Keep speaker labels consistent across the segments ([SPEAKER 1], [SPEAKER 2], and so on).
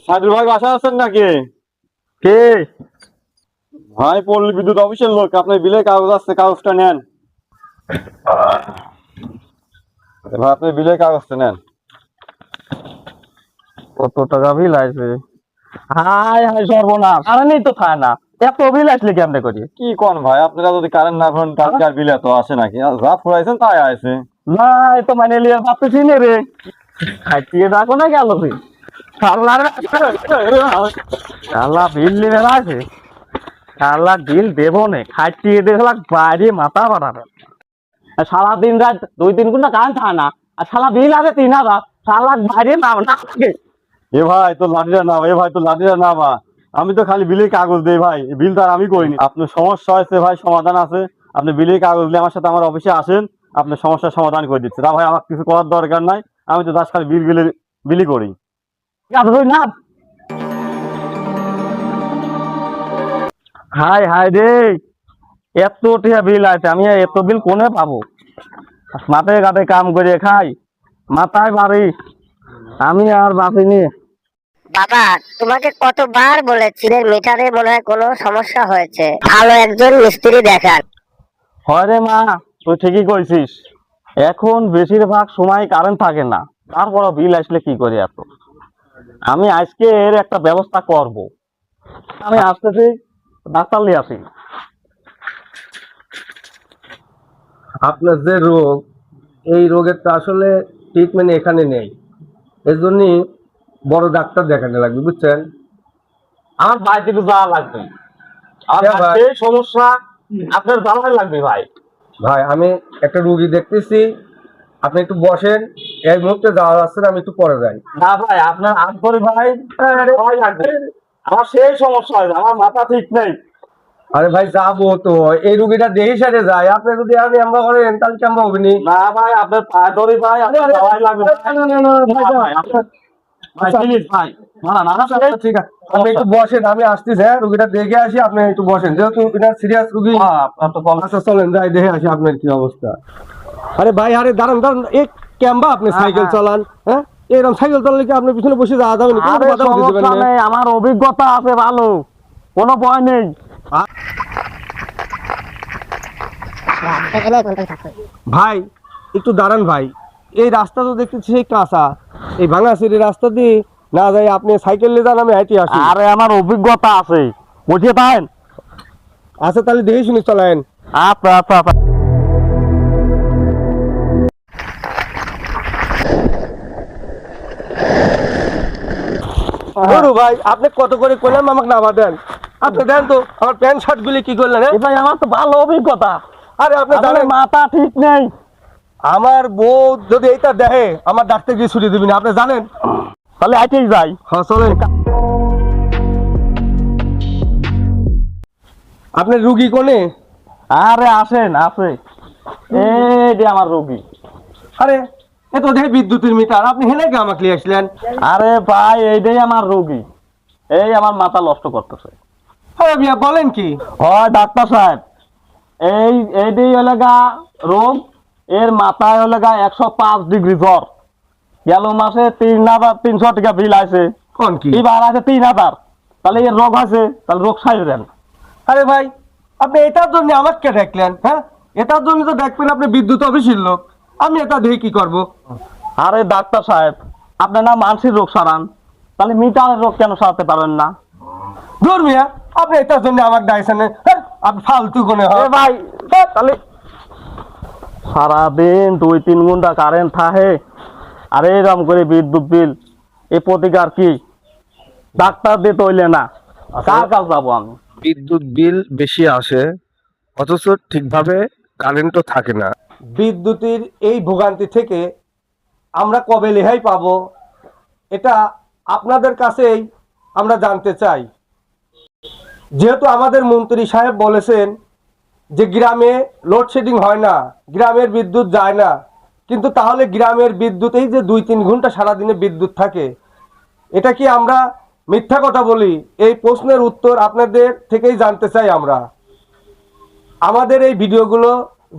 [SPEAKER 1] সাইদুল ভাই বাসা আছেন নাকি?
[SPEAKER 2] কে?
[SPEAKER 1] ভাই পল্লী বিদ্যুৎ অফিসের লোক, আপনার বিলে কাগজ আছে, কাগজটা নেন। ভাই আপনি বিলে কাগজটা নেন।
[SPEAKER 2] কত টাকা বিল আছে? হাই হাই সর্বনাশ, আরে নেই তো খায় না, এত বিল আসলে কেমনে করি?
[SPEAKER 1] কি কোন ভাই, আপনারা যদি কারেন্ট না ভরেন কালকে আর বিলে তো আসে নাকি? আর যা ফুরাইছেন তাই আছে।
[SPEAKER 2] না এ তো মানে লিয়ার ভাবতেছি না রে, খাইতে রাখো না গেল রে শালা বিল নিবে আছে, শালা বিল দেবো নে, খাইতে দেখলাম বাইরে মাথা বাড়াবে। সারাদিন রাত 2-3 ঘন্টা কারেন্ট থাকে না, আর শালা বিল আছে 3000, শালা বাইরে না থাকে।
[SPEAKER 1] এ ভাই তো লাঠিটা নামা, এ ভাই তো লাঠিটা নামা। আমি তো খালি বিলের কাগজ দেই ভাই, বিল তো আর আমি করিনি। আপনার সমস্যা হয়েছে ভাই, সমাধান আছে। আপনি বিলের কাগজ দিয়ে আমার সাথে আমার অফিসে আসেন, আপনার সমস্যার সমাধান করে দিচ্ছে। তা ভাই আমার কিছু করার দরকার নাই, আমি তো দাস খালি বিলি করি।
[SPEAKER 2] না হাই হাই রে, এত টিয়া বিল আছে, আমি এত বিল কোনে পাবো? মাথায় ঘাটে কাম করে খাই, মাথায় বাড়ি, আমি আর বাঁচিনি।
[SPEAKER 3] বাবা, তোমাকে কতবার বলেছি মিটারে মনে হয় কোনো সমস্যা হয়েছে, ভালো একজন মিস্ত্রি দেখান।
[SPEAKER 2] হয় রে মা, তুই ঠিকই কইছিস, এখন বেশিরভাগ সময় কারেন্ট থাকে না, তারপর বিল আসলে কি করি এত। আমি আজকে এর একটা ব্যবস্থা করব। আমি আসতেছি, ডাক্তার নিয়ে আসি।
[SPEAKER 4] আপনার যে রোগ, এই রোগের তো আসলে ট্রিটমেন্ট এখানে নেই। এর জন্যই বড় ডাক্তার দেখানো লাগবে, বুঝছেন?
[SPEAKER 2] আমার বাড়িতে একটু যাওয়া লাগবে, আর
[SPEAKER 4] ভাই?
[SPEAKER 2] সেই সমস্যা আপনার জানাই লাগবে ভাই।
[SPEAKER 4] ভাই আমি একটা রুগী দেখতেছি, আপনি একটু বসেন। এই মুহূর্তে যাওয়া যাচ্ছে না, আমি একটু পরে যাই।
[SPEAKER 2] না ভাই, আপনার আগ করে ভাই, ভয় লাগবে। আমার সেই সমস্যা হয়েছে, আমার মাথা ঠিক নেই।
[SPEAKER 4] আরে ভাই যাবো তো, এই রুগীটা দেহি সাইডে যায়, আপনি যদি আমি আমরা করেন তাহলে কেমন হবে নি?
[SPEAKER 2] না ভাই, আপনার পায়ে ধরি ভাই, আপনার ভয় লাগবে। ভাই প্লিজ ভাই, না না না,
[SPEAKER 4] ঠিক আছে, আপনি একটু বসেন, আমি আসতেছি। হ্যাঁ, রুগীটা দেখে আসি, আপনি একটু বসেন, যেহেতু এটা সিরিয়াস রুগী।
[SPEAKER 2] আপনার তো কম।
[SPEAKER 4] আচ্ছা চলেন যাই দেখে আসি আপনার কি অবস্থা। আরে ভাই, আরে দাঁড়ান দাঁড়ান, এই ক্যাম্বা আপনি সাইকেল চালান? হ্যাঁ, এরকম সাইকেল চালালে কি আপনি পিছনে বসে যাওয়া যাবে না?
[SPEAKER 2] আরে সমস্যা নেই, আমার অভিজ্ঞতা আছে ভালো, কোনো ভয় নেই।
[SPEAKER 4] ভাই একটু দাঁড়ান ভাই, এই রাস্তা তো দেখতেছি সেই কাঁচা, এই ভাঙা সিঁড়ি রাস্তা দিয়ে না যাই আপনি সাইকেল নিয়ে যান, আমি হাঁটি আসি।
[SPEAKER 2] আরে আমার অভিজ্ঞতা আছে, বুঝিয়ে পান।
[SPEAKER 4] আচ্ছা তাহলে দেখে শুনে চলেন।
[SPEAKER 2] আচ্ছা আচ্ছা আচ্ছা।
[SPEAKER 4] ভাই আপনি কত করে করলাম, আমাকে নামা দেন। আপনি দেন তো, আমার প্যান্ট শার্ট গুলি কি করলেন?
[SPEAKER 2] ভাই আমার তো ভালো অভিজ্ঞতা।
[SPEAKER 4] আরে আপনি জানেন
[SPEAKER 2] মাথা ঠিক নেই।
[SPEAKER 4] আমার বউ যদি এইটা দেখে, আমার ডাক্তার গিয়ে ছুটি দিবি না, আপনি জানেন।
[SPEAKER 2] তাহলে আইতেই যাই।
[SPEAKER 4] হ্যাঁ চলেন। আপনার রুগী কোনে?
[SPEAKER 2] আরে আসেন, আছে এই যে আমার রোগী।
[SPEAKER 4] আরে এ তো দেখে বিদ্যুতের মিটার, আপনি হেনে কে আমাকে নিয়ে আসলেন?
[SPEAKER 2] আরে ভাই এইটাই আমার রোগী, এই আমার মাথা নষ্ট করতেছে।
[SPEAKER 4] আরে মিয়া বলেন কি?
[SPEAKER 2] হয় ডাক্তার সাহেব, এইটাই হলে গা রোগ, এর মাথায় হলে গা 105 ডিগ্রি জ্বর। গেল মাসে 3,300 টাকা বিল আছে,
[SPEAKER 4] কোন কি?
[SPEAKER 2] এবার আছে 3,000। তাহলে এর রোগ আছে, তাহলে রোগ সারিয়ে দেন।
[SPEAKER 4] আরে ভাই আপনি এটার জন্য আমাকে দেখলেন? হ্যাঁ, এটার জন্য তো দেখবেন আপনি বিদ্যুৎ অফিসের লোক, আমি এটা দেখে কি করব?
[SPEAKER 2] আরে ডাক্তার সাহেব, আপনি না মানসিক রোগ সারান, তাহলে মিটারের রোগ কেন সারাতে পারেন না?
[SPEAKER 4] ধর মিয়া, আপনি এটার জন্য আমাকে ডাইছেন? হ্যাঁ, আপনি ফালতু কোনে হয়
[SPEAKER 2] ভাই। তাহলে সারাদিন 2-3 ঘন্টা কারেন্ট থাকে, আর এরকম করে বিদ্যুৎ বিল, এই প্রতিকার কি? ডাক্তার দিয়ে তৈলে না, কার কাছে যাবো আমি?
[SPEAKER 4] বিদ্যুৎ বিল বেশি আসে, অথচ ঠিকভাবে কারেন্টও থাকে না। বিদ্যুতের এই ভোগান্তি থেকে আমরা কবে রেহাই পাবো, এটা আপনাদের কাছেই আমরা জানতে চাই। যেহেতু আমাদের মন্ত্রী সাহেব বলেছেন যে গ্রামে লোডশেডিং হয় না, গ্রামের বিদ্যুৎ যায় না, কিন্তু তাহলে গ্রামের বিদ্যুৎ এই যে 2-3 ঘন্টা সারাদিনে বিদ্যুৎ থাকে, এটা কি আমরা মিথ্যা কথা বলি? এই প্রশ্নের উত্তর আপনাদের থেকেই জানতে চাই আমরা। আমাদের এই ভিডিওগুলো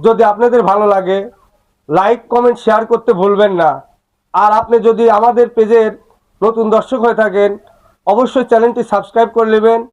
[SPEAKER 4] যদি আপনাদের ভালো লাগে, লাইক কমেন্ট শেয়ার করতে ভুলবেন না। আর আপনি যদি আমাদের পেজের নতুন দর্শক হয়ে থাকেন, অবশ্যই চ্যানেলটি সাবস্ক্রাইব করে নেবেন।